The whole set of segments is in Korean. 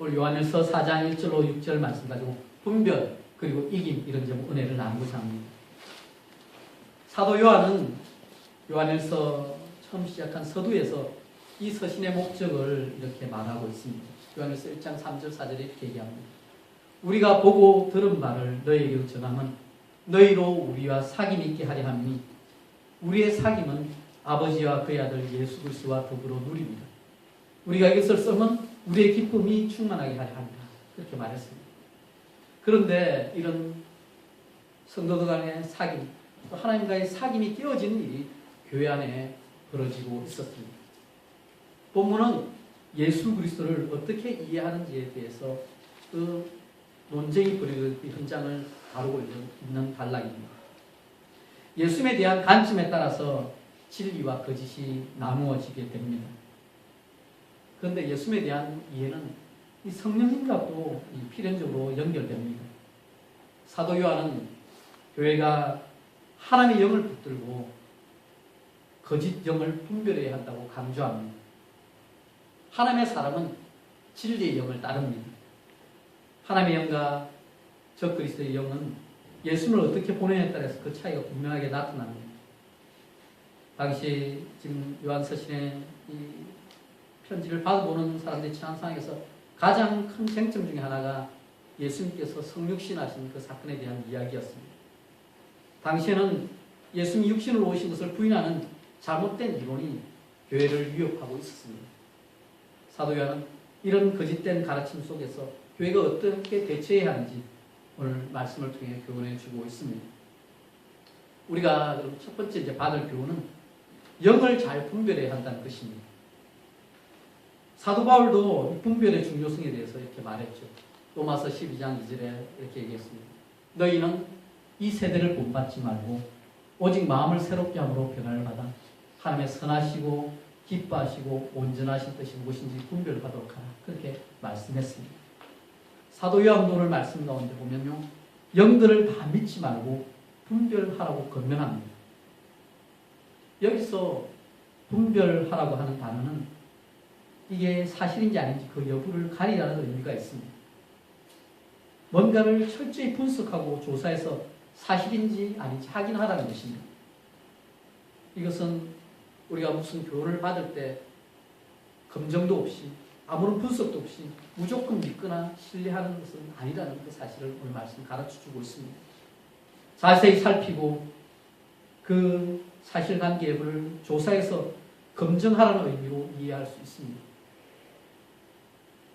오늘 요한일서 4장 1절로 6절 말씀 가지고 분별 그리고 이김 이런 점 은혜를 나누고자 합니다. 사도 요한은 요한일서 처음 시작한 서두에서 이 서신의 목적을 이렇게 말하고 있습니다. 요한일서 1장 3절 4절에 이렇게 얘기합니다. 우리가 보고 들은 바를 너희에게 전하면 너희로 우리와 사귐이 있게 하려 함이니 우리의 사귐은 아버지와 그의 아들 예수 그리스도와 더불어 누립니다. 우리가 이것을 쓰면 우리의 기쁨이 충만하게 하려 합니다. 그렇게 말했습니다. 그런데 이런 성도들 간의 사귐, 또 하나님과의 사귐이 깨어지는 일이 교회 안에 벌어지고 있었습니다. 본문은 예수 그리스도를 어떻게 이해하는지에 대해서 그 논쟁이 벌어지는 현장을 다루고 있는 단락입니다. 예수님에 대한 관점에 따라서 진리와 거짓이 나누어지게 됩니다. 그런데 예수님에 대한 이해는 이 성령님과도 필연적으로 연결됩니다. 사도 요한은 교회가 하나님의 영을 붙들고 거짓 영을 분별해야 한다고 강조합니다. 하나님의 사람은 진리의 영을 따릅니다. 하나님의 영과 적그리스도의 영은 예수님을 어떻게 보내냐에 따라서 그 차이가 분명하게 나타납니다. 당시 지금 요한서신의 이 편지를 받아보는 사람들이 처한 상황에서 가장 큰 쟁점 중에 하나가 예수님께서 성육신하신 그 사건에 대한 이야기였습니다. 당시에는 예수님이 육신으로 오신 것을 부인하는 잘못된 이론이 교회를 위협하고 있었습니다. 사도 요한은 이런 거짓된 가르침 속에서 교회가 어떻게 대처해야 하는지 오늘 말씀을 통해 교훈해 주고 있습니다. 우리가 그럼 첫 번째 이제 받을 교훈은 영을 잘 분별해야 한다는 것입니다. 사도 바울도 분별의 중요성에 대해서 이렇게 말했죠. 로마서 12장 2절에 이렇게 얘기했습니다. 너희는 이 세대를 본받지 말고 오직 마음을 새롭게 함으로 변화를 받아 하나님의 선하시고 기뻐하시고 온전하신 뜻이 무엇인지 분별하도록 하라. 그렇게 말씀했습니다. 사도 요한도 오늘 말씀 가운데 보면요, 영들을 다 믿지 말고 분별하라고 권면합니다. 여기서 분별하라고 하는 단어는 이게 사실인지 아닌지 그 여부를 가리라는 의미가 있습니다. 뭔가를 철저히 분석하고 조사해서 사실인지 아닌지 확인하라는 것입니다. 이것은 우리가 무슨 교훈을 받을 때 검증도 없이 아무런 분석도 없이 무조건 믿거나 신뢰하는 것은 아니라는 그 사실을 오늘 말씀 가르쳐주고 있습니다. 자세히 살피고 그 사실관계 여부를 조사해서 검증하라는 의미로 이해할 수 있습니다.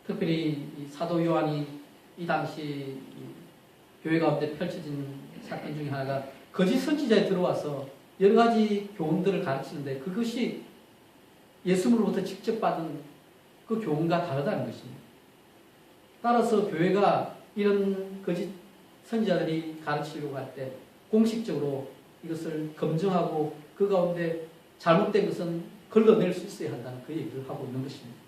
특별히 이 사도 요한이 이 당시 교회 가운데 펼쳐진 사건 중에 하나가 거짓 선지자에 들어와서 여러 가지 교훈들을 가르치는데 그것이 예수님으로부터 직접 받은 그 교훈과 다르다는 것입니다. 따라서 교회가 이런 거짓 선지자들이 가르치려고 할 때 공식적으로 이것을 검증하고 그 가운데 잘못된 것은 걸러낼 수 있어야 한다는 그 얘기를 하고 있는 것입니다.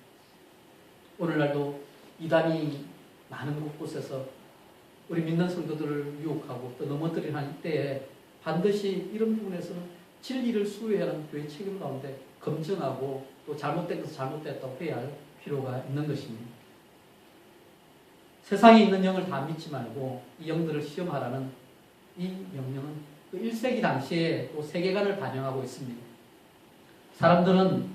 오늘날도 이단이 많은 곳곳에서 우리 믿는 성도들을 유혹하고 또 넘어뜨리려 할 때에 반드시 이런 부분에서는 진리를 수호해야 하는 교회 책임 가운데 검증하고 또 잘못된 것을 잘못됐다고 해야 할 필요가 있는 것입니다. 세상에 있는 영을 다 믿지 말고 이 영들을 시험하라는 이 명령은 그 1세기 당시에 또 세계관을 반영하고 있습니다. 사람들은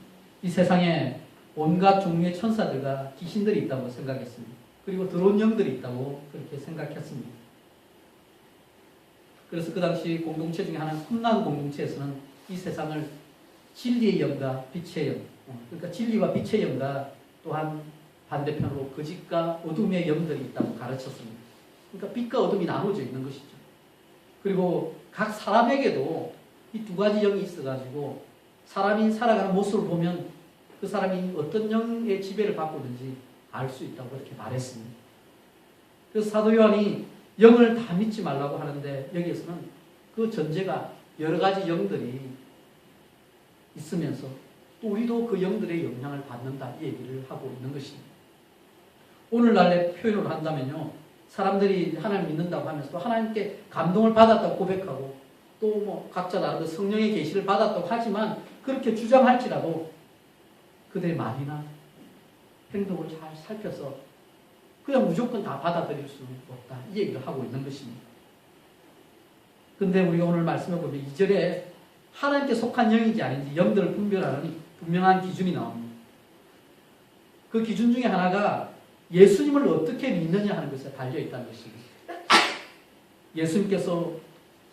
이 세상에 온갖 종류의 천사들과 귀신들이 있다고 생각했습니다. 그리고 더러운 영들이 있다고 그렇게 생각했습니다. 그래서 그 당시 공동체 중에 하나는 쿰란 공동체에서는 이 세상을 진리의 영과 빛의 영, 그러니까 진리와 빛의 영과 또한 반대편으로 거짓과 어둠의 영들이 있다고 가르쳤습니다. 그러니까 빛과 어둠이 나눠져 있는 것이죠. 그리고 각 사람에게도 이 두 가지 영이 있어가지고 사람이 살아가는 모습을 보면 그 사람이 어떤 영의 지배를 받고 있는지 알 수 있다고 그렇게 말했습니다. 그래서 사도 요한이 영을 다 믿지 말라고 하는데 여기에서는 그 전제가 여러 가지 영들이 있으면서 또 우리도 그 영들의 영향을 받는다 이 얘기를 하고 있는 것입니다. 오늘날의 표현으로 한다면요, 사람들이 하나님 믿는다고 하면서 하나님께 감동을 받았다고 고백하고 또 뭐 각자 나름대로 성령의 계시를 받았다고 하지만 그렇게 주장할지라도 그들의 말이나 행동을 잘 살펴서 그냥 무조건 다 받아들일 수는 없다. 이 얘기를 하고 있는 것입니다. 근데 우리가 오늘 말씀을 보면 2절에 하나님께 속한 영인지 아닌지 영들을 분별하는 분명한 기준이 나옵니다. 그 기준 중에 하나가 예수님을 어떻게 믿느냐 하는 것에 달려있다는 것입니다. 예수님께서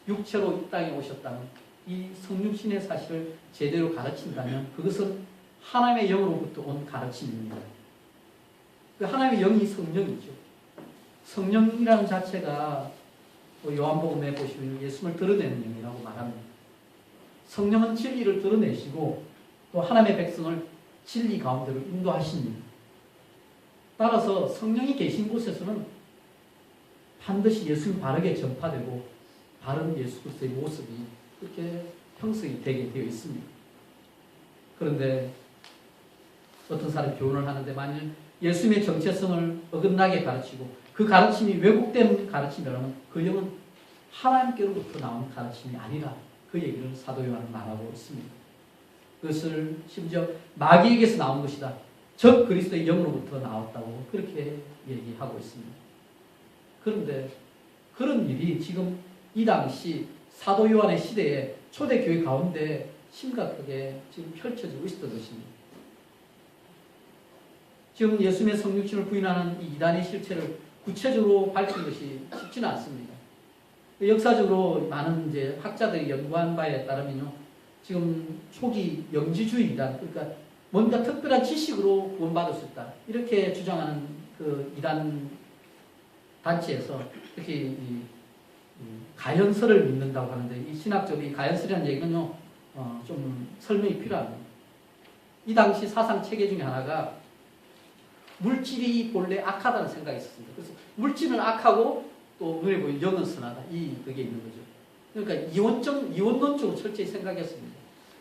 육체로 이 땅에 오셨다는 이 성육신의 사실을 제대로 가르친다면 그것은 하나님의 영으로부터 온 가르침입니다. 그 하나님의 영이 성령이죠. 성령이라는 자체가 요한복음에 보시면 예수님을 드러내는 영이라고 말합니다. 성령은 진리를 드러내시고 또 하나님의 백성을 진리 가운데로 인도하십니다. 따라서 성령이 계신 곳에서는 반드시 예수님 바르게 전파되고 바른 예수 그리스도의 모습이 그렇게 형성이 되게 되어 있습니다. 그런데 어떤 사람이 교훈을 하는데 만일 예수님의 정체성을 어긋나게 가르치고 그 가르침이 왜곡된 가르침이라면 그 영은 하나님께로부터 나온 가르침이 아니라 그 얘기를 사도 요한은 말하고 있습니다. 그것을 심지어 마귀에게서 나온 것이다. 즉 그리스도의 영으로부터 나왔다고 그렇게 얘기하고 있습니다. 그런데 그런 일이 지금 이 당시 사도 요한의 시대에 초대교회 가운데 심각하게 지금 펼쳐지고 있었던 것입니다. 지금 예수님의 성육신을 부인하는 이 이단의 실체를 구체적으로 밝힌 것이 쉽지는 않습니다. 역사적으로 많은 이제 학자들이 연구한 바에 따르면요, 지금 초기 영지주의 이단, 그러니까 뭔가 특별한 지식으로 구원받을 수 있다 이렇게 주장하는 그 이단 단체에서 특히 이 가연설을 믿는다고 하는데 이 신학적으로 이 가연설이라는 얘기는요 좀 설명이 필요합니다. 이 당시 사상 체계 중에 하나가 물질이 본래 악하다는 생각이 있었습니다. 그래서 물질은 악하고 또 눈에 보이는 영은 선하다. 그게 있는 거죠. 그러니까 이원론적으로 철저히 생각했습니다.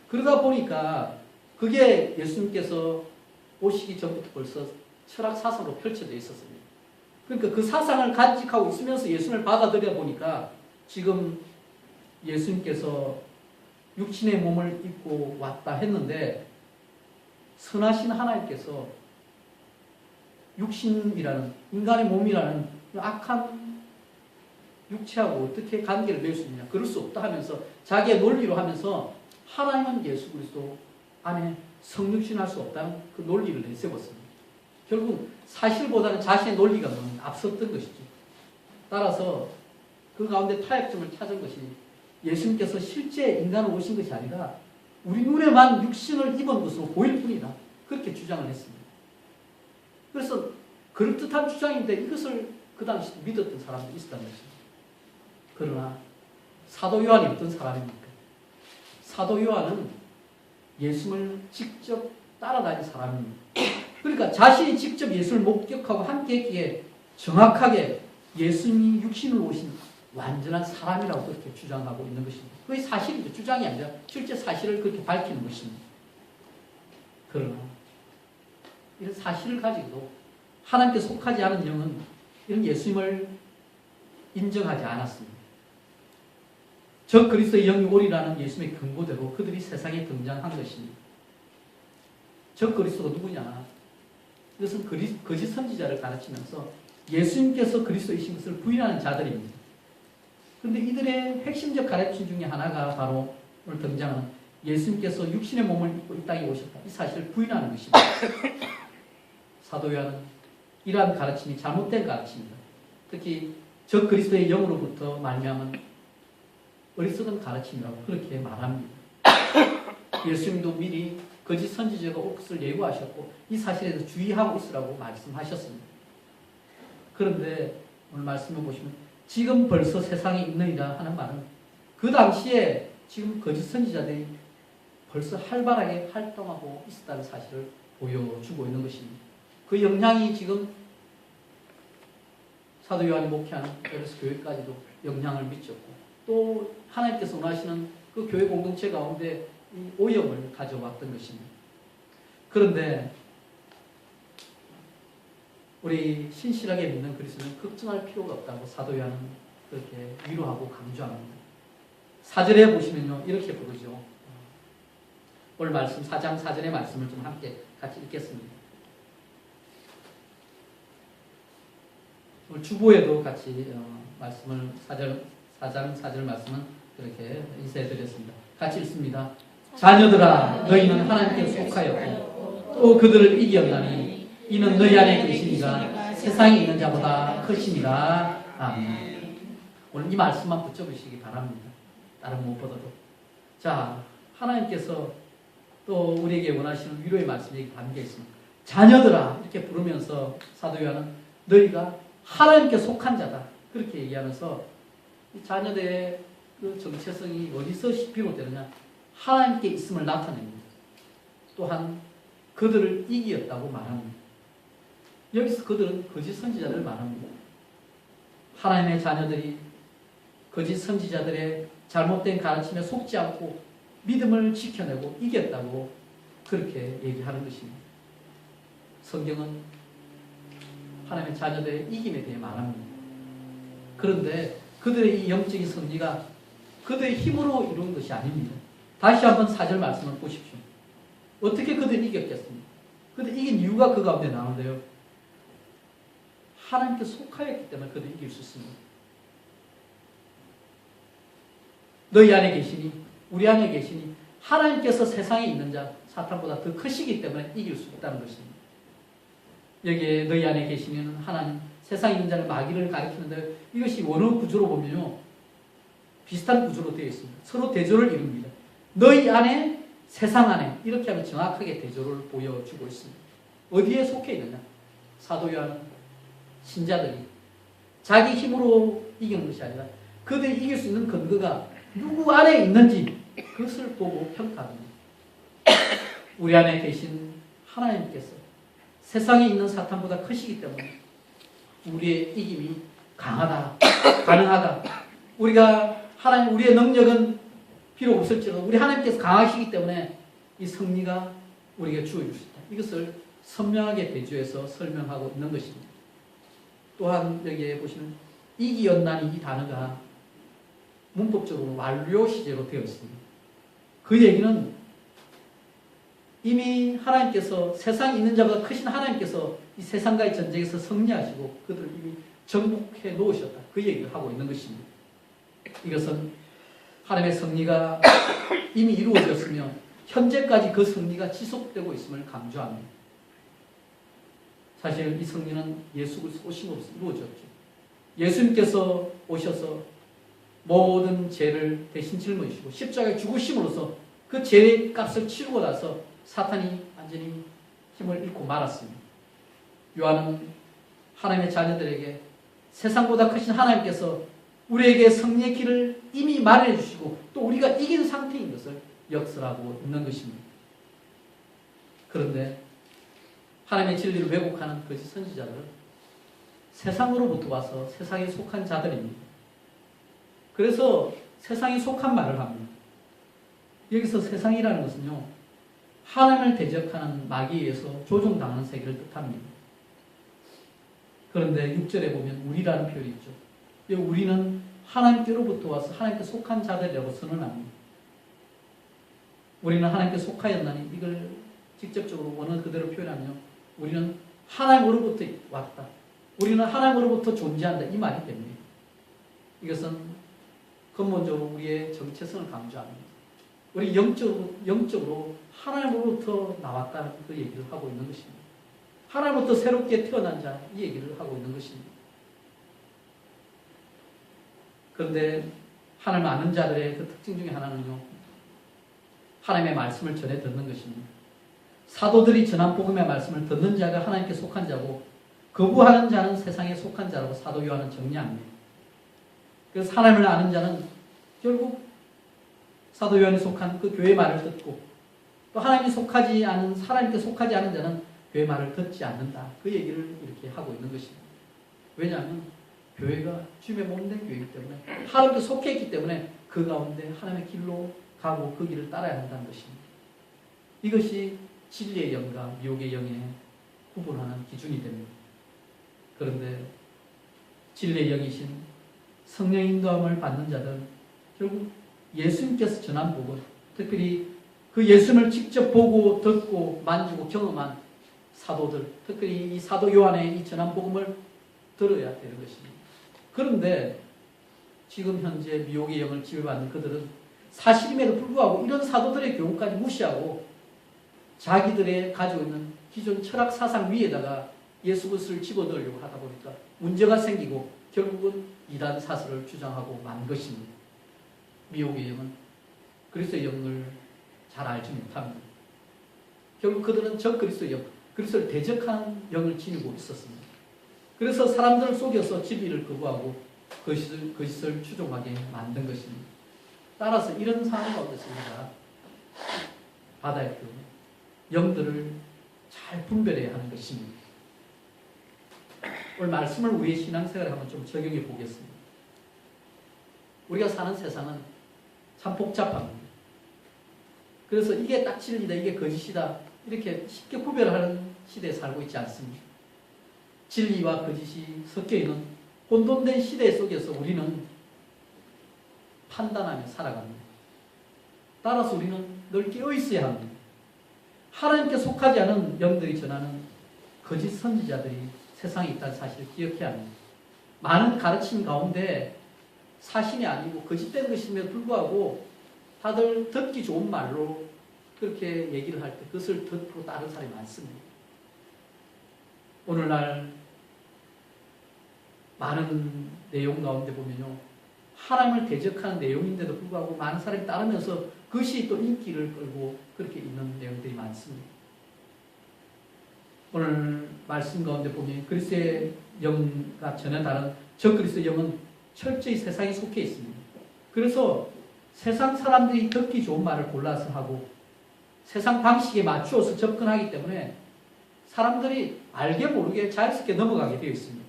그러다 보니까 그게 예수님께서 오시기 전부터 벌써 철학 사상으로 펼쳐져 있었습니다. 그러니까 그 사상을 간직하고 있으면서 예수님을 받아들여 보니까 지금 예수님께서 육신의 몸을 입고 왔다 했는데 선하신 하나님께서 육신이라는 인간의 몸이라는 악한 육체하고 어떻게 관계를 맺을 수 있느냐 그럴 수 없다 하면서 자기의 논리로 하면서 하나님은 예수 그리스도 안에 성육신할 수 없다는 그 논리를 내세웠습니다. 결국 사실보다는 자신의 논리가 앞섰던 것이죠. 따라서 그 가운데 타협점을 찾은 것이 예수님께서 실제 인간으로 오신 것이 아니라 우리 눈에만 육신을 입은 것으로 보일 뿐이다. 그렇게 주장을 했습니다. 그래서 그럴듯한 주장인데 이것을 그 당시 믿었던 사람들이 있었다는 것입니다. 그러나 사도 요한이 어떤 사람입니까? 사도 요한은 예수님을 직접 따라다닌 사람입니다. 그러니까 자신이 직접 예수를 목격하고 함께 했기에 정확하게 예수님이 육신으로 오신 완전한 사람이라고 그렇게 주장하고 있는 것입니다. 그게 사실이죠. 주장이 아니라 실제 사실을 그렇게 밝히는 것입니다. 그러나 이런 사실을 가지고도 하나님께 속하지 않은 영은 이런 예수님을 인정하지 않았습니다. 저 그리스도의 영이 오리라는 예수님의 경고대로 그들이 세상에 등장한 것입니다. 저 그리스도가 누구냐? 이것은 거짓 선지자를 가르치면서 예수님께서 그리스도이신 것을 부인하는 자들입니다. 그런데 이들의 핵심적 가르침 중에 하나가 바로 오늘 등장하는 예수님께서 육신의 몸을 입고 이 땅에 오셨다. 이 사실을 부인하는 것입니다. 사도 요한은 이러한 가르침이 잘못된 가르침입니다. 특히 저 그리스도의 영으로부터 말미암은 어리석은 가르침이라고 그렇게 말합니다. 예수님도 미리 거짓 선지자가 올 것을 예고하셨고 이 사실에 대해서 주의하고 있으라고 말씀하셨습니다. 그런데 오늘 말씀을 보시면 지금 벌써 세상에 있느니라 하는 말은 그 당시에 지금 거짓 선지자들이 벌써 활발하게 활동하고 있었다는 사실을 보여주고 있는 것입니다. 그 영향이 지금 사도 요한이 목회하는 에베소 교회까지도 영향을 미쳤고 또 하나님께서 원하시는 그 교회 공동체 가운데 이 오염을 가져왔던 것입니다. 그런데 우리 신실하게 믿는 그리스도는 걱정할 필요가 없다고 사도 요한은 그렇게 위로하고 강조합니다. 4절에 보시면요 이렇게 부르죠. 오늘 말씀 4장 4절의 말씀을 좀 함께 같이 읽겠습니다. 오늘 주보에도 같이 말씀을 4장 4절 말씀은 그렇게 인쇄해드렸습니다. 같이 읽습니다. 자녀들아 너희는 하나님께 속하였고 또 그들을 이겼나니 이는 너희 안에 계시니가 세상에 있는 자보다 크시니라. 아멘. 오늘 이 말씀만 붙여보시기 바랍니다. 다른 무엇보다도. 자, 하나님께서 또 우리에게 원하시는 위로의 말씀이 담겨 있습니다. 자녀들아 이렇게 부르면서 사도 요한은 너희가 하나님께 속한 자다 그렇게 얘기하면서 이 자녀들의 그 정체성이 어디서 비롯되느냐 하나님께 있음을 나타냅니다. 또한 그들을 이기었다고 말합니다. 여기서 그들은 거짓 선지자들을 말합니다. 하나님의 자녀들이 거짓 선지자들의 잘못된 가르침에 속지 않고 믿음을 지켜내고 이겼다고 그렇게 얘기하는 것입니다. 성경은 하나님의 자녀들의 이김에 대해 말합니다. 그런데 그들의 이 영적인 승리가 그들의 힘으로 이룬 것이 아닙니다. 다시 한번 4절 말씀을 보십시오. 어떻게 그들이 이겼겠습니까? 그들이 이긴 이유가 그 가운데 나오는데요. 하나님께 속하였기 때문에 그들이 이길 수 있습니다. 너희 안에 계시니 우리 안에 계시니 하나님께서 세상에 있는 자 사탄보다 더 크시기 때문에 이길 수 있다는 것입니다. 여기에 너희 안에 계시는 하나님 세상에 있는 자는 마귀를 가리키는데 이것이 원어 구조로 보면요 비슷한 구조로 되어 있습니다. 서로 대조를 이룹니다. 너희 안에 세상 안에 이렇게 하면 정확하게 대조를 보여주고 있습니다. 어디에 속해 있느냐? 사도 요한은 신자들이 자기 힘으로 이기는 것이 아니라 그들이 이길 수 있는 근거가 누구 안에 있는지 그것을 보고 평가합니다. 우리 안에 계신 하나님께서 세상에 있는 사탄보다 크시기 때문에 우리의 이김이 강하다, 가능하다. 우리가 하나님 우리의 능력은 비록 없을지라도 우리 하나님께서 강하시기 때문에 이 승리가 우리에게 주어질 수 있다. 이것을 선명하게 대조해서 설명하고 있는 것입니다. 또한 여기에 보시면 이기었나니 이 단어가 문법적으로 완료 시제로 되어 있습니다. 그 얘기는 이미 하나님께서 세상에 있는 자보다 크신 하나님께서 이 세상과의 전쟁에서 승리하시고 그들을 이미 정복해 놓으셨다. 그 얘기를 하고 있는 것입니다. 이것은 하나님의 승리가 이미 이루어졌으며 현재까지 그 승리가 지속되고 있음을 강조합니다. 사실 이 승리는 예수 그리스도 오심으로써 이루어졌죠. 예수님께서 오셔서 모든 죄를 대신 짊어지시고 십자가에 죽으심으로써 그 죄의 값을 치르고 나서 사탄이 완전히 힘을 잃고 말았습니다. 요한은 하나님의 자녀들에게 세상보다 크신 하나님께서 우리에게 승리의 길을 이미 마련해 주시고 또 우리가 이긴 상태인 것을 역설하고 있는 것입니다. 그런데 하나님의 진리를 왜곡하는 거짓 선지자들은 세상으로부터 와서 세상에 속한 자들입니다. 그래서 세상에 속한 말을 합니다. 여기서 세상이라는 것은요, 하나님을 대적하는 마귀에 의해서 조종당하는 세계를 뜻합니다. 그런데 6절에 보면 우리라는 표현이 있죠. 이 우리는 하나님께로부터 와서 하나님께 속한 자들이라고 선언합니다. 우리는 하나님께 속하였나니 이걸 직접적으로 원어 그대로 표현하면 우리는 하나님으로부터 왔다. 우리는 하나님으로부터 존재한다. 이 말이 됩니다. 이것은 근본적으로 우리의 정체성을 강조합니다. 우리 영적으로 하나님으로부터 나왔다는 그 얘기를 하고 있는 것입니다. 하나님으로부터 새롭게 태어난 자, 이 얘기를 하고 있는 것입니다. 그런데 하나님 아는 자들의 그 특징 중에 하나는요, 하나님의 말씀을 전해 듣는 것입니다. 사도들이 전한 복음의 말씀을 듣는 자가 하나님께 속한 자고 거부하는 자는 세상에 속한 자라고 사도 요한은 정리합니다. 그래서 하나님을 아는 자는 결국 사도 요한이 속한 그 교회의 말을 듣고 또 하나님께 속하지 않은 자는 교회의 말을 듣지 않는다. 그 얘기를 이렇게 하고 있는 것입니다. 왜냐하면 교회가 주님의 몸된 교회이기 때문에 하나님께 속해 있기 때문에 그 가운데 하나님의 길로 가고 그 길을 따라야 한다는 것입니다. 이것이 진리의 영과 미혹의 영의 구분하는 기준이 됩니다. 그런데 진리의 영이신 성령 인도함을 받는 자들은 결국 예수님께서 전한 복음, 특별히 그 예수님을 직접 보고 듣고 만지고 경험한 사도들, 특별히 이 사도 요한의 이 전한 복음을 들어야 되는 것입니다. 그런데 지금 현재 미혹의 영을 지배받는 그들은 사실임에도 불구하고 이런 사도들의 교훈까지 무시하고 자기들의 가지고 있는 기존 철학 사상 위에다가 예수 그리스도를 집어넣으려고 하다 보니까 문제가 생기고 결국은 이단 사설을 주장하고 만 것입니다. 미혹의 영은 그리스도의 영을 잘 알지 못합니다. 결국 그들은 적 그리스도의 영, 그리스도를 대적하는 영을 지니고 있었습니다. 그래서 사람들을 속여서 진리를 거부하고 거짓을 추종하게 만든 것입니다. 따라서 이런 상황 가운데서 우리가 받아야 할 영들을 잘 분별해야 하는 것입니다. 오늘 말씀을 우리의 신앙생활에 한번 좀 적용해 보겠습니다. 우리가 사는 세상은 참 복잡합니다. 그래서 이게 딱 진리다, 이게 거짓이다 이렇게 쉽게 구별하는 시대에 살고 있지 않습니다. 진리와 거짓이 섞여있는 혼돈된 시대 속에서 우리는 판단하며 살아갑니다. 따라서 우리는 늘 깨어 있어야 합니다. 하나님께 속하지 않은 영들이 전하는 거짓 선지자들이 세상에 있다는 사실을 기억해야 합니다. 많은 가르침 가운데 사실이 아니고 거짓된 것임에도 불구하고 다들 듣기 좋은 말로 그렇게 얘기를 할 때 그것을 듣고 따르는 사람이 많습니다. 오늘날 많은 내용 가운데 보면요, 하나님을 대적하는 내용인데도 불구하고 많은 사람이 따르면서 그것이 또 인기를 끌고 그렇게 있는 내용들이 많습니다. 오늘 말씀 가운데 보면 그리스도의 영과 전혀 다른 적 그리스도의 영은 철저히 세상에 속해 있습니다. 그래서 세상 사람들이 듣기 좋은 말을 골라서 하고 세상 방식에 맞추어서 접근하기 때문에 사람들이 알게 모르게 자연스럽게 넘어가게 되어 있습니다.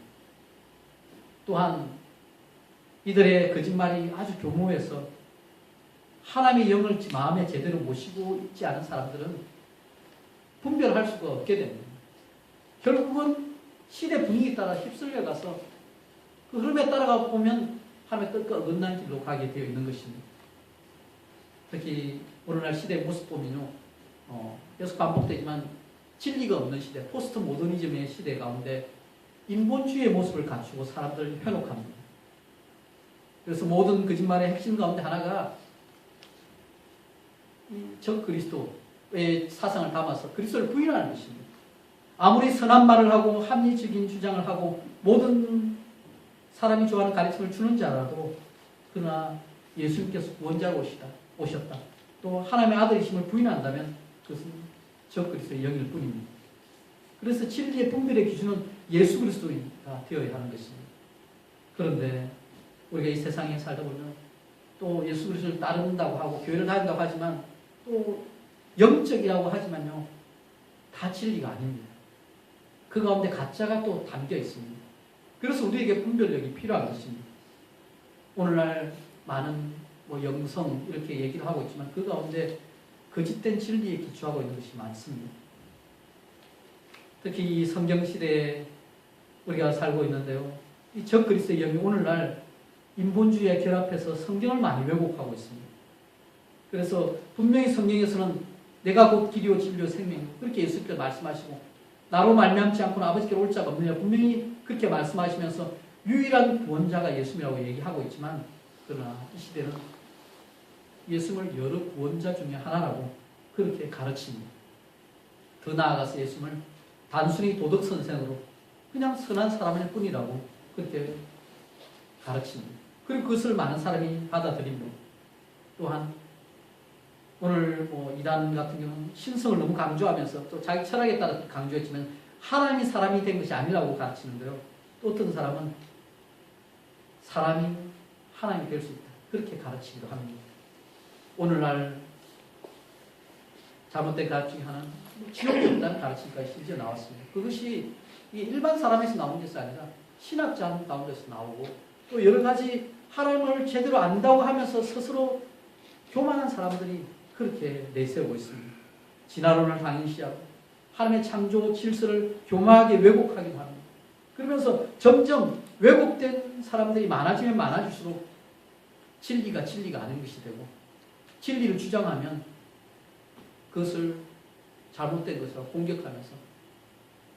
또한 이들의 거짓말이 아주 교모해서 하나님의 영을 마음에 제대로 모시고 있지 않은 사람들은 분별할 수가 없게 됩니다. 결국은 시대 분위기에 따라 휩쓸려 가서 그 흐름에 따라가 보면 하나님의 뜻과 어긋난 길로 가게 되어 있는 것입니다. 특히 오늘날 시대의 모습 보면요, 계속 반복되지만 진리가 없는 시대, 포스트 모더니즘의 시대 가운데 인본주의의 모습을 갖추고 사람들을 현혹합니다. 그래서 모든 거짓말의 핵심 가운데 하나가 적 그리스도의 사상을 담아서 그리스도를 부인하는 것입니다. 아무리 선한 말을 하고 합리적인 주장을 하고 모든 사람이 좋아하는 가르침을 주는 자라도 그러나 예수님께서 구원자로 오셨다. 또 하나님의 아들이심을 부인한다면 그것은 적 그리스도의 영일 뿐입니다. 그래서 진리의 분별의 기준은 예수 그리스도가 되어야 하는 것입니다. 그런데 우리가 이 세상에 살다 보면 또 예수 그리스도를 따른다고 하고 교회를 다닌다고 하지만 또 영적이라고 하지만요, 다 진리가 아닙니다. 그 가운데 가짜가 또 담겨 있습니다. 그래서 우리에게 분별력이 필요한 것입니다. 오늘날 많은 영성 이렇게 얘기를 하고 있지만 그 가운데 거짓된 진리에 기초하고 있는 것이 많습니다. 특히 이 성경시대에 우리가 살고 있는데요, 이 적 그리스도의 영이 오늘날 인본주의에 결합해서 성경을 많이 왜곡하고 있습니다. 그래서 분명히 성경에서는 내가 곧 길이요 진리요 생명 그렇게 예수님께서 말씀하시고 나로 말미암지 않고는 아버지께로 올 자가 없느냐 분명히 그렇게 말씀하시면서 유일한 구원자가 예수님이라고 얘기하고 있지만 그러나 이 시대는 예수님을 여러 구원자 중에 하나라고 그렇게 가르칩니다. 더 나아가서 예수님을 단순히 도덕 선생으로 그냥 선한 사람일 뿐이라고 그렇게 가르칩니다. 그리고 그것을 많은 사람이 받아들입니다. 또한 오늘 이단 같은 경우는 신성을 너무 강조하면서 또 자기 철학에 따라 강조했지만 하나님이 사람이 된 것이 아니라고 가르치는데요. 또 어떤 사람은 사람이 하나님이 될 수 있다. 그렇게 가르치기도 합니다. 오늘날 잘못된 가르침 중에 하나는 지옥이 없다는 가르침까지 심지어 나왔습니다. 그것이 일반 사람에서 나온 것이 아니라 신학자 가운데서 나오고 또 여러 가지 하나님을 제대로 안다고 하면서 스스로 교만한 사람들이 그렇게 내세우고 있습니다. 진화론을 당연시하고 하나님의 창조 질서를 교만하게 왜곡하기도 합니다. 그러면서 점점 왜곡된 사람들이 많아지면 많아질수록 진리가 아닌 것이 되고 진리를 주장하면 그것을 잘못된 것으로 공격하면서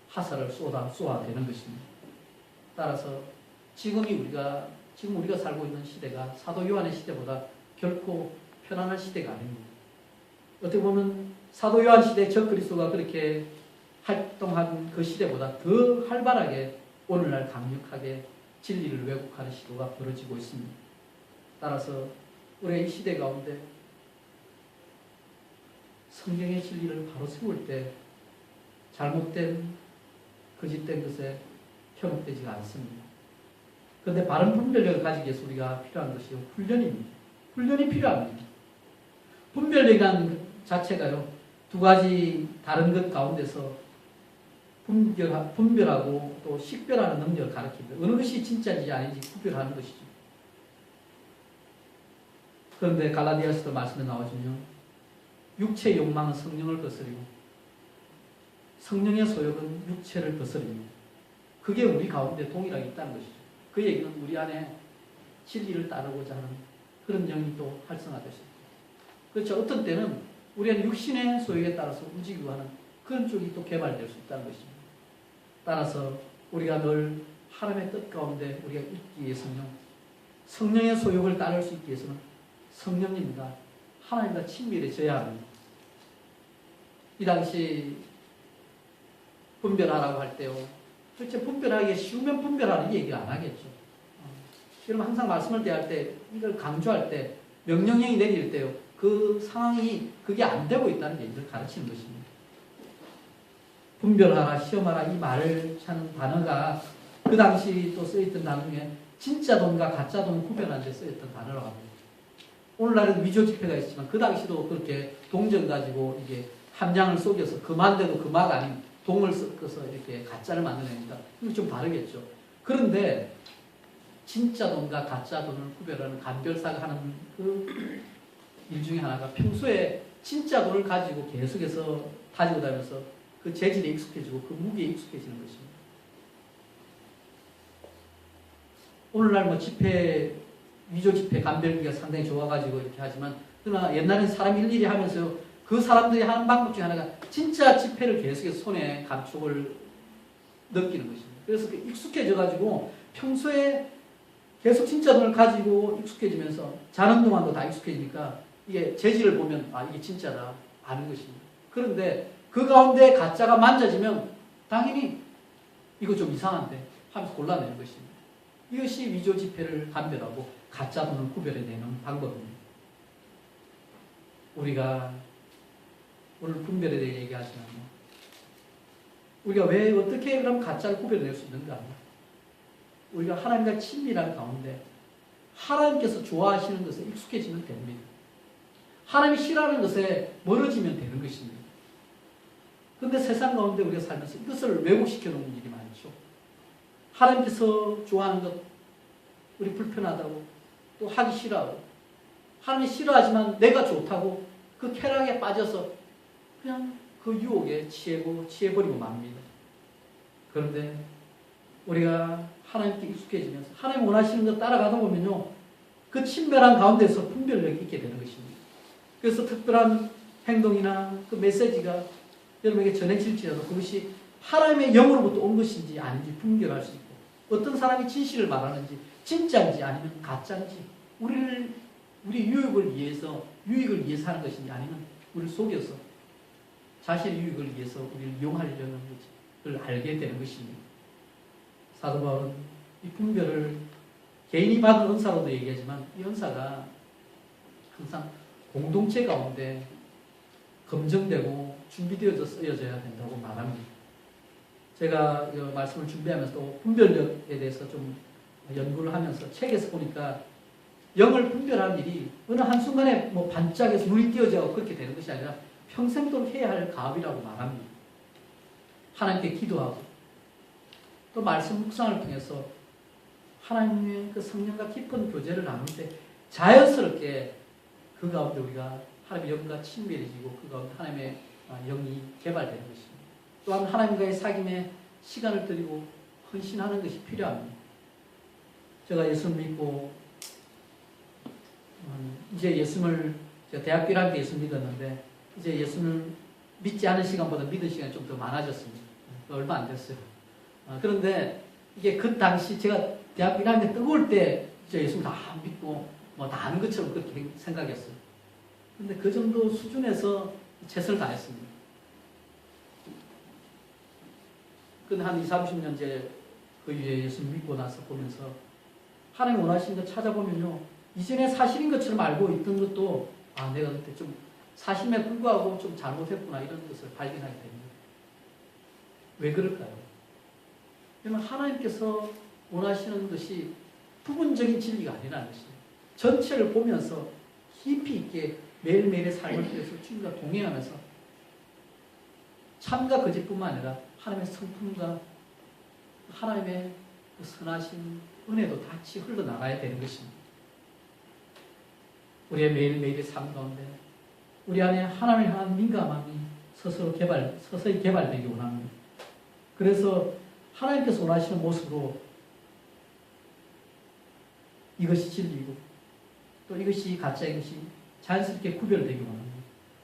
하살을 쏘아대는 것입니다. 따라서 지금 우리가 살고 있는 시대가 사도 요한의 시대보다 결코 편안한 시대가 아닙니다. 어떻게 보면 사도 요한 시대 적그리스도가 그렇게 활동한 그 시대보다 더 활발하게 오늘날 강력하게 진리를 왜곡하는 시도가 벌어지고 있습니다. 따라서 우리의 이 시대 가운데 성경의 진리를 바로 세울 때 잘못된 거짓된 것에 현혹되지가 않습니다. 그런데 바른 분별력을 가지기 위해서 우리가 필요한 것이 훈련입니다. 훈련이 필요합니다. 분별력이라는 자체가요, 두 가지 다른 것 가운데서 분별하고 또 식별하는 능력을 가르칩니다. 어느 것이 진짜인지 아닌지 구별하는 것이죠. 그런데 갈라디아서도 말씀에 나오지만 육체의 욕망은 성령을 거스리고 성령의 소욕은 육체를 거스립니다. 그게 우리 가운데 동일하게 있다는 것이죠. 그 얘기는 우리 안에 진리를 따르고자 하는 그런 영이 또 활성화될 수 있다. 그렇죠. 어떤 때는 우리 안에 육신의 소욕에 따라서 움직이고 하는 그런 쪽이 또 개발될 수 있다는 것입니다. 따라서 우리가 늘 하나님의 뜻 가운데 우리가 있기 위해서는 성령의 소욕을 따를 수 있기 위해서는 성령님과 하나님과 친밀해져야 합니다. 이 당시 분별하라고 할 때요, 도대체 분별하기가 쉬우면 분별하는 얘기 안 하겠죠. 여러분 항상 말씀을 대할 때 이걸 강조할 때 명령형이 내릴 때요, 그 상황이 그게 안 되고 있다는 얘기를 가르치는 것입니다. 분별하라, 시험하라 이 말을 하는 단어가 그 당시 또 쓰였던 단어 중에 진짜 돈과 가짜 돈 구별하는 데 쓰였던 단어라고 합니다. 오늘날은 위조 지폐가 있지만 그 당시도 그렇게 동전 가지고 이게 함량을 속여서 금한데도 금화가 아닌 동을 섞어서 이렇게 가짜를 만들어냅니다. 이거 좀 다르겠죠. 그런데 진짜 돈과 가짜 돈을 구별하는 간별사가 하는 그 일 중에 하나가 평소에 진짜 돈을 가지고 계속해서 가지고 다니면서 그 재질에 익숙해지고 그 무게에 익숙해지는 것입니다. 오늘날 뭐 지폐, 위조 지폐 간별기가 상당히 좋아가지고 이렇게 하지만, 그러나 옛날엔 사람 일일이 하면서 그 사람들이 하는 방법 중에 하나가 진짜 지폐를 계속해서 손에 감촉을 느끼는 것입니다. 그래서 그 익숙해져가지고 평소에 계속 진짜 돈을 가지고 익숙해지면서 자는 동안도 다 익숙해지니까 이게 재질을 보면 아 이게 진짜다 아는 것입니다. 그런데 그 가운데 가짜가 만져지면 당연히 이거 좀 이상한데 하면서 골라내는 것입니다. 이것이 위조 지폐를 감별하고 가짜 돈을 구별해내는 방법입니다. 우리가 오늘 분별에 대해 얘기하지만 우리가 왜 어떻게 그럼 가짜를 구별해낼 수 있는가? 우리가 하나님과 친밀한 가운데 하나님께서 좋아하시는 것에 익숙해지면 됩니다. 하나님이 싫어하는 것에 멀어지면 되는 것입니다. 그런데 세상 가운데 우리가 살면서 이것을 왜곡시켜 놓는 일이 많죠. 하나님께서 좋아하는 것, 우리 불편하다고 또 하기 싫어하고, 하나님이 싫어하지만 내가 좋다고 그 쾌락에 빠져서 그냥 그 유혹에 취해버리고 맙니다. 그런데 우리가 하나님께 익숙해지면서 하나님 원하시는 것 따라가다 보면요, 그 친밀한 가운데서 분별력이 있게 되는 것입니다. 그래서 특별한 행동이나 그 메시지가 여러분에게 전해질지라도 그것이 하나님의 영으로부터 온 것인지 아닌지 분별할 수 있고, 어떤 사람이 진실을 말하는지 진짜인지 아니면 가짜인지, 우리 유익을 위해서 하는 것인지 아니면 우리를 속여서 자신의 유익을 위해서 우리를 이용하려는 것을 알게 되는 것입니다. 사도 바울은 이 분별을 개인이 받은 은사로도 얘기하지만 이 은사가 항상 공동체 가운데 검증되고 준비되어져 쓰여져야 된다고 말합니다. 제가 이 말씀을 준비하면서 또 분별력에 대해서 좀 연구를 하면서 책에서 보니까 영을 분별하는 일이 어느 한순간에 뭐 반짝여서 눈이 띄어져서 그렇게 되는 것이 아니라 평생도록 해야 할 가업이라고 말합니다. 하나님께 기도하고 또 말씀 묵상을 통해서 하나님의 그 성령과 깊은 교제를 나눌 때 자연스럽게 그 가운데 우리가 하나님의 영과 친밀해지고 그 가운데 하나님의 영이 개발되는 것입니다. 또한 하나님과의 사귐에 시간을 들이고 헌신하는 것이 필요합니다. 제가 예수를 믿고 이제 예수를 제가 대학교 1학년 때 예수 믿었는데 이제 예수를 믿지 않은 시간보다 믿은 시간이 좀 더 많아졌습니다. 얼마 안 됐어요. 그런데 이게 그 당시 제가 대학교 1학년 뜨거울 때 예수를 다 믿고 뭐 다 아는 것처럼 그렇게 생각했어요. 근데 그 정도 수준에서 최선을 다했습니다. 근데 한 20, 30년 그 위에 예수 믿고 나서 보면서 하나님 원하시는 거 찾아보면요. 이전에 사실인 것처럼 알고 있던 것도 내가 그때 좀 사실에 불구하고 좀 잘못했구나 이런 것을 발견하게 됩니다. 왜 그럴까요? 왜냐하면 하나님께서 원하시는 것이 부분적인 진리가 아니라는 것이에요. 전체를 보면서 깊이 있게 매일매일의 삶을 통해서 주님과 동행하면서 참과 거짓뿐만 아니라 하나님의 성품과 하나님의 그 선하신 은혜도 같이 흘러나가야 되는 것입니다. 우리의 매일매일의 삶 가운데 우리 안에 하나님을 향한 민감함이 서서히 개발되기 원합니다. 그래서 하나님께서 원하시는 모습으로 이것이 진리이고 또 이것이 가짜인 것이 자연스럽게 구별되기 원합니다.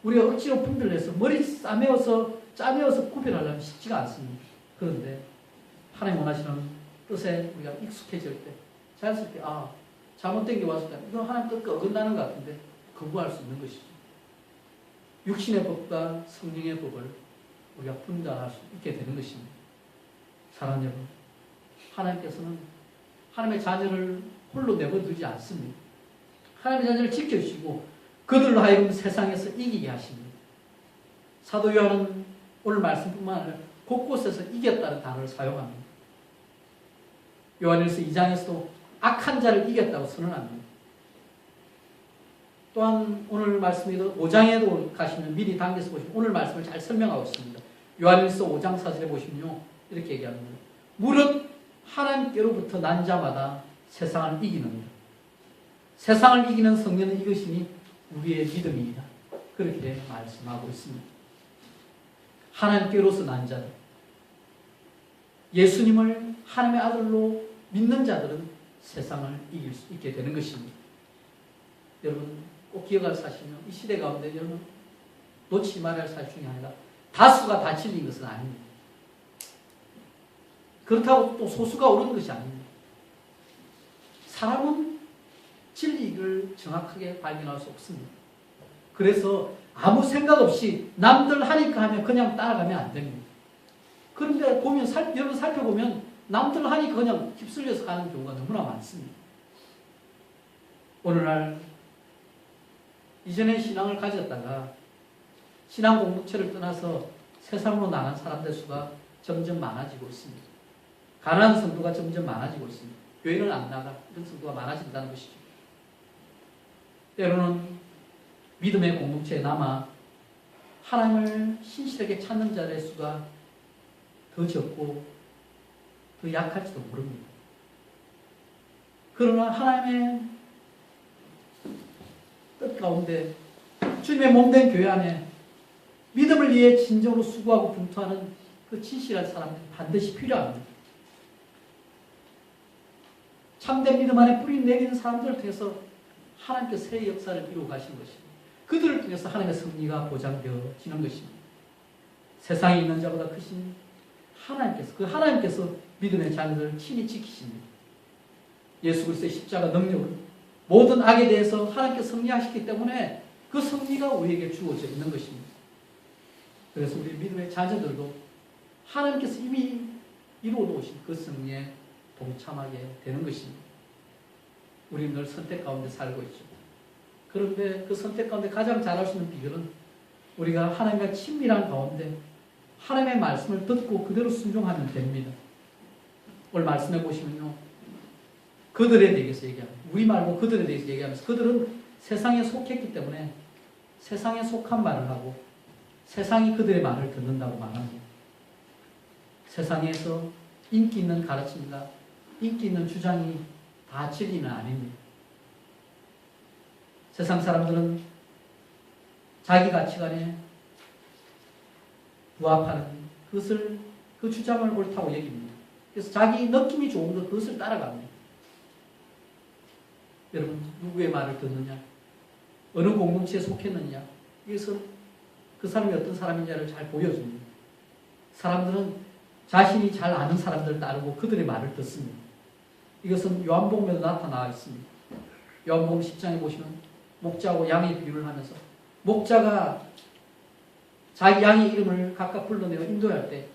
우리가 억지로 분별해서 머리 짜매어서 구별하려면 쉽지가 않습니다. 그런데 하나님 원하시는 뜻에 우리가 익숙해질 때 자연스럽게 잘못된 게 왔을 때 이거 하나님 뜻과 어긋나는 것 같은데 거부할 수 있는 것이죠. 육신의 법과 성령의 법을 우리가 분별할 수 있게 되는 것입니다. 사랑하는 여러분, 하나님께서는 하나님의 자녀를 홀로 내버려두지 않습니다. 하나님의 자녀를 지켜주시고 그들로 하여금 세상에서 이기게 하십니다. 사도 요한은 오늘 말씀뿐만 아니라 곳곳에서 이겼다는 단어를 사용합니다. 요한일서 2장에서도 악한 자를 이겼다고 선언합니다. 또한 오늘 말씀에도 5장에도 가시면 미리 당겨서 보시면 오늘 말씀을 잘 설명하고 있습니다. 요한일서 5장 4절에 보시면요. 이렇게 얘기합니다. 무릇 하나님께로부터 난 자마다 세상을 이기느니라. 세상을 이기는 성령은 이것이니 우리의 믿음이다. 그렇게 말씀하고 있습니다. 하나님께로서 난 자들, 예수님을 하나님의 아들로 믿는 자들은 세상을 이길 수 있게 되는 것입니다. 여러분 꼭 기억할 사실은 이 시대 가운데 여러분 놓치지 말아야 할 사실 중에 하나가 다수가 다 진리인 것은 아닙니다. 그렇다고 또 소수가 옳은 것이 아닙니다. 사람은 진리를 정확하게 발견할 수 없습니다. 그래서 아무 생각 없이 남들 하니까 하면 그냥 따라가면 안 됩니다. 그런데 여러분 살펴보면 남들 하니까 그냥 휩쓸려서 가는 경우가 너무나 많습니다. 오늘날 이전에 신앙을 가졌다가 신앙 공동체를 떠나서 세상으로 나간 사람들 수가 점점 많아지고 있습니다. 가난한 성도가 점점 많아지고 있습니다. 교회를 안 나가 이런 성도가 많아진다는 것이죠. 때로는 믿음의 공동체에 남아 하나님을 신실하게 찾는 자의 수가 더 적고 더 약할지도 모릅니다. 그러나 하나님의 뜻 가운데 주님의 몸된 교회 안에 믿음을 위해 진정으로 수고하고 분투하는 그 진실한 사람들이 반드시 필요합니다. 참된 믿음 안에 뿌리 내리는 사람들을 통해서 하나님께서 새 역사를 이루어 가신 것입니다. 그들을 통해서 하나님의 승리가 보장되어지는 것입니다. 세상에 있는 자보다 크신 하나님께서 믿음의 자녀들을 친히 지키십니다. 예수 그리스도의 십자가 능력으로 모든 악에 대해서 하나님께서 승리하셨기 때문에 그 승리가 우리에게 주어져 있는 것입니다. 그래서 우리 믿음의 자녀들도 하나님께서 이미 이루어 놓으신 그 승리에 동참하게 되는 것입니다. 우리는 늘 선택 가운데 살고 있죠. 그런데 그 선택 가운데 가장 잘할 수 있는 비결은 우리가 하나님과 친밀한 가운데 하나님의 말씀을 듣고 그대로 순종하면 됩니다. 오늘 말씀해 보시면요. 그들에 대해서 얘기합니다. 우리 말고 그들에 대해서 얘기하면서 그들은 세상에 속했기 때문에 세상에 속한 말을 하고 세상이 그들의 말을 듣는다고 말합니다. 세상에서 인기 있는 가르침과 인기 있는 주장이 다 진리는 아닙니다. 세상 사람들은 자기 가치관에 부합하는 그 주장을 옳다고 여깁니다. 그래서 자기 느낌이 좋은 것 그것을 따라갑니다. 여러분 누구의 말을 듣느냐, 어느 공동체에 속했느냐, 이것은 그 사람이 어떤 사람인지를 잘 보여줍니다. 사람들은 자신이 잘 아는 사람들 따르고 그들의 말을 듣습니다. 이것은 요한복음에도 나타나 있습니다. 요한복음 10장에 보시면 목자하고 양의 비유를 하면서 목자가 자기 양의 이름을 각각 불러내어 인도할 때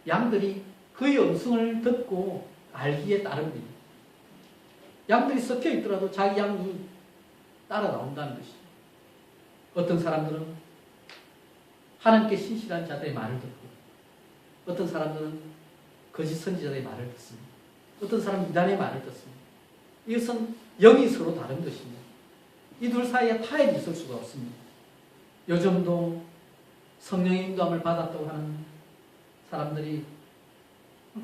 양들이 그의 음성을 듣고 알기에 따릅니다. 양들이 섞여 있더라도 자기 양이 따라 나온다는 것이죠. 어떤 사람들은 하나님께 신실한 자들의 말을 듣고 어떤 사람들은 거짓 선지자들의 말을 듣습니다. 어떤 사람은 이단의 말을 듣습니다. 이것은 영이 서로 다른 것입니다. 이 둘 사이에 타협이 있을 수가 없습니다. 요즘도 성령의 인도함을 받았다고 하는 사람들이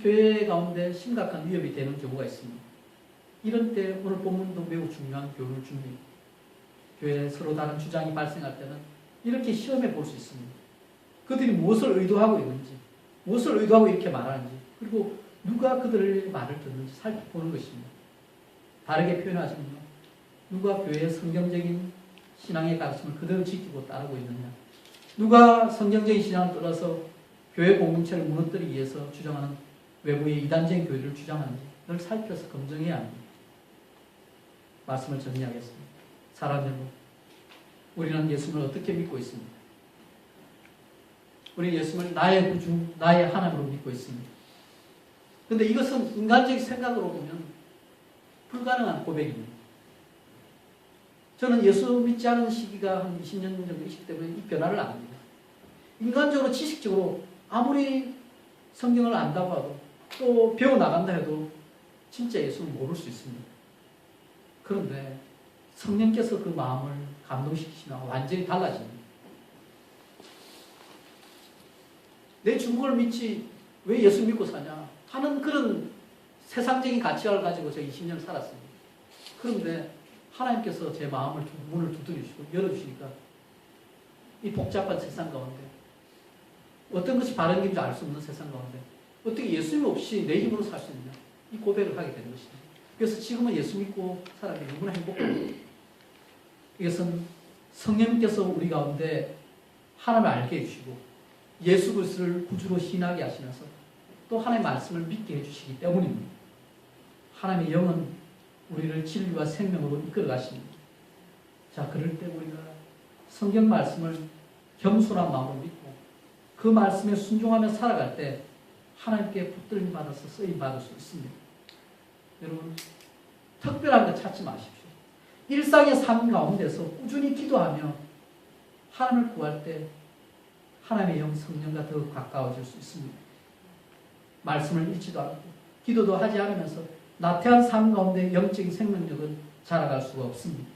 교회 가운데 심각한 위협이 되는 경우가 있습니다. 이런 때 오늘 본문도 매우 중요한 교훈을 줍니다. 교회에 서로 다른 주장이 발생할 때는 이렇게 시험해 볼 수 있습니다. 그들이 무엇을 의도하고 있는지, 무엇을 의도하고 이렇게 말하는지, 그리고 누가 그들의 말을 듣는지 살펴보는 것입니다. 다르게 표현하자면요, 누가 교회의 성경적인 신앙의 가르침을 그대로 지키고 따르고 있느냐, 누가 성경적인 신앙을 떠나서 교회 공동체를 무너뜨리기 위해서 주장하는 외부의 이단적인 교회를 주장하는지 늘 살펴서 검증해야 합니다. 말씀을 정리하겠습니다. 사랑하는 여러분, 우리는 예수님을 어떻게 믿고 있습니까? 우리 예수님을 나의 구주, 나의 하나님으로 믿고 있습니다. 그런데 이것은 인간적인 생각으로 보면 불가능한 고백입니다. 저는 예수 믿지 않은 시기가 한 20년 정도 있기 때문에 이 변화를 압니다. 인간적으로, 지식적으로 아무리 성경을 안다고 하도 또 배워나간다 해도 진짜 예수를 모를 수 있습니다. 그런데 성령께서 그 마음을 감동시키시면 완전히 달라집니다. 내 주먹을 믿지 왜 예수 믿고 사냐 하는 그런 세상적인 가치관을 가지고 제가 20년 살았습니다. 그런데 하나님께서 제 마음을 문을 두드리시고 열어주시니까 이 복잡한 세상 가운데 어떤 것이 바른 길인지 알 수 없는 세상 가운데 어떻게 예수님 없이 내 힘으로 살 수 있느냐 이 고백을 하게 된 것입니다. 그래서 지금은 예수 믿고 살아가기 너무나 행복합니다. 이것은 성령님께서 우리 가운데 하나님을 알게 해주시고 예수 그리스도를 구주로 신하게 하시면서 또 하나님의 말씀을 믿게 해주시기 때문입니다. 하나님의 영은 우리를 진리와 생명으로 이끌어 가십니다. 자, 그럴 때 우리가 성경 말씀을 겸손한 마음으로 믿고 그 말씀에 순종하며 살아갈 때 하나님께 붙들림 받아서 쓰임 받을 수 있습니다. 여러분, 특별한 것 찾지 마십시오. 일상의 삶 가운데서 꾸준히 기도하며 하나님을 구할 때 하나님의 영 성령과 더 가까워질 수 있습니다. 말씀을 읽지도 않고 기도도 하지 않으면서 나태한 삶 가운데 영적인 생명력은 자라갈 수가 없습니다.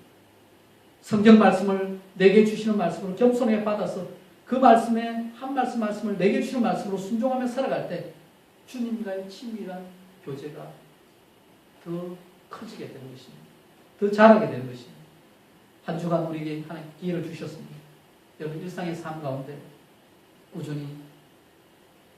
성경 말씀을 내게 주시는 말씀으로 겸손하게 받아서 그 말씀에 한 말씀을 내게 주시는 말씀으로 순종하며 살아갈 때 주님과의 친밀한 교제가 더 커지게 되는 것입니다. 더 자라게 되는 것입니다. 한 주간 우리에게 하나님 기회를 주셨습니다. 여러분 일상의 삶 가운데 꾸준히